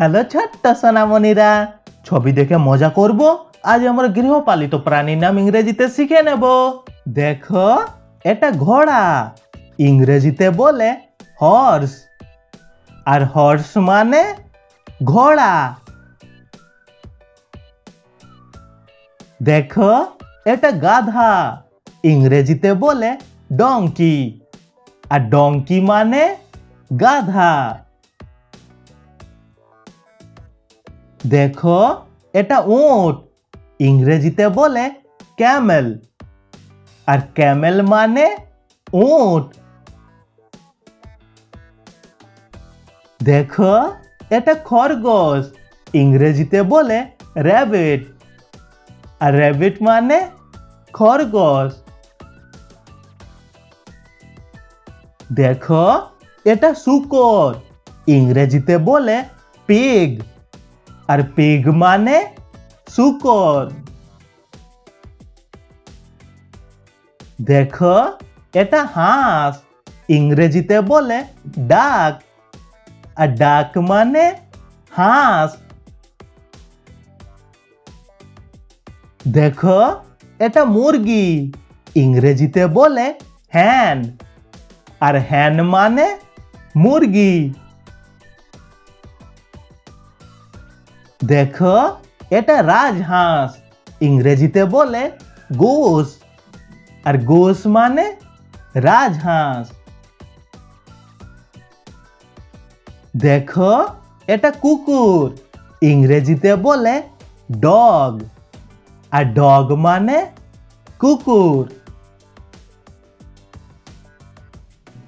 Hello ছোট্ট সোনামণিরা, ছবি দেখে মজা করব। আজ আমরা গৃহপালিত প্রাণীর নাম ইংরেজিতে শিখে নেব। দেখো, এটা ঘোড়া, ইংরেজিতে বলে হর্স। আর হর্স মানে ঘোড়া। দেখো, এটা গাধা, ইংরেজিতে বলে ডঙ্কি। আর ডঙ্কি মানে গাধা। দেখো, এটা উট, ইংরেজিতে বলে ক্যামেল। আর ক্যামেল মানে উট। দেখো, এটা খরগোশ, ইংরেজিতে বলে র্যাবিট। আর র্যাবিট মানে খরগোশ। দেখো, এটা শূকর, ইংরেজিতে বলে পিগ। আর পিগ মানে শূকর। দেখো, এটা হাঁস, ইংরেজিতে বলে ডাক। আর ডাক মানে হাঁস। দেখো, এটা মুরগি, ইংরেজিতে বলে হ্যান। আর হ্যান মানে মুরগি। দেখো, এটা রাজহাঁস, ইংরেজিতে বলে গোস। আর গোস মানে রাজহাঁস। দেখো, এটা কুকুর, ইংরেজিতে বলে ডগ। আর ডগ মানে কুকুর।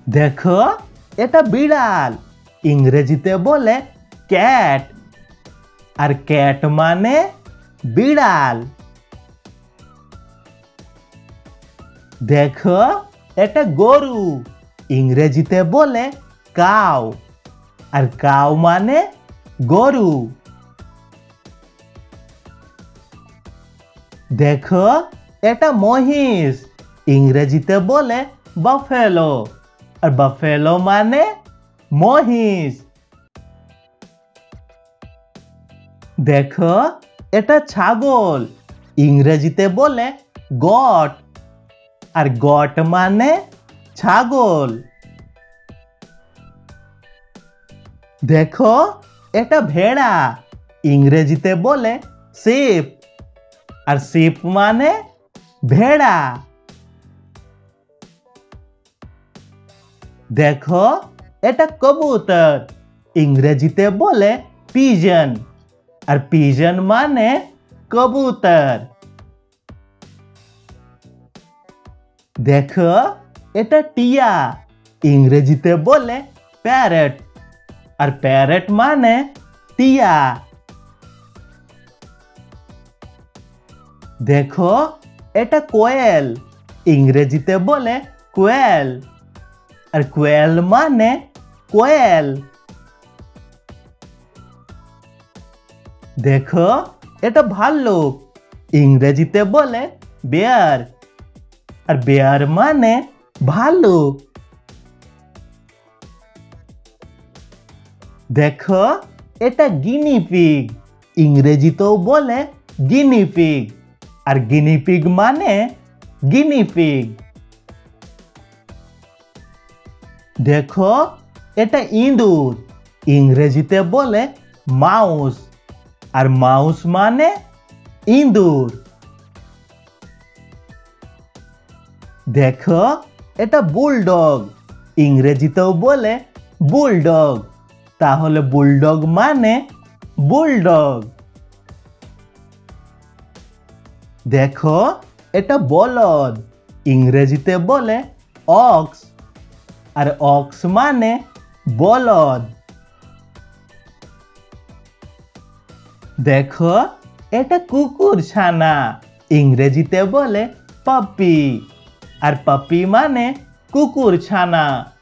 দেখো, এটা বিড়াল, ইংরেজিতে বলে ক্যাট। আর ক্যাট মানে বিড়াল। দেখো, এটা গরু, ইংরেজিতে বলে কাউ। আর কাউ মানে গরু। দেখো, এটা মহিষ, ইংরেজিতে বলে বাফেলো। আর বাফেলো মানে মহিষ। দেখো, এটা ছাগল, ইংরেজিতে বলে গট। আর গট মানে ছাগল। দেখো, এটা ভেড়া, ইংরেজিতে বলে শিপ। আর শিপ মানে ভেড়া। দেখো, এটা কবুতর, ইংরেজিতে বলে পিজন। আর পিজন মানে কবুতর। দেখো, এটা টিয়া, ইংরেজিতে বলে প্যারট। আর প্যারট মানে টিয়া। দেখো, এটা কোয়েল, ইংরেজিতে বলে কোয়েল। আর কোয়েল মানে কোয়েল। দেখো, এটা ভাল্লুক, ইংরেজিতে বলে বেয়ার। আর বেয়ার মানে ভাল্লুক। দেখো, এটা গিনি পিগ, ইংরেজিতেও বলে গিনি পিগ। আর গিনি পিগ মানে গিনি পিগ। দেখো, এটা ইঁদুর, ইংরেজিতে বলে মাউস। আর মাউস মানে ইঁদুর। দেখো, এটা বুলডগ, ইংরেজিতেও বলে বুলডগ। তাহলে বুলডগ মানে বুলডগ। দেখো, এটা বলদ, ইংরেজিতে বলে অক্স। আর অক্স মানে বলদ। দেখো, এটা কুকুর ছানা, ইংরেজিতে বলে পাপি। আর পাপি মানে কুকুর ছানা।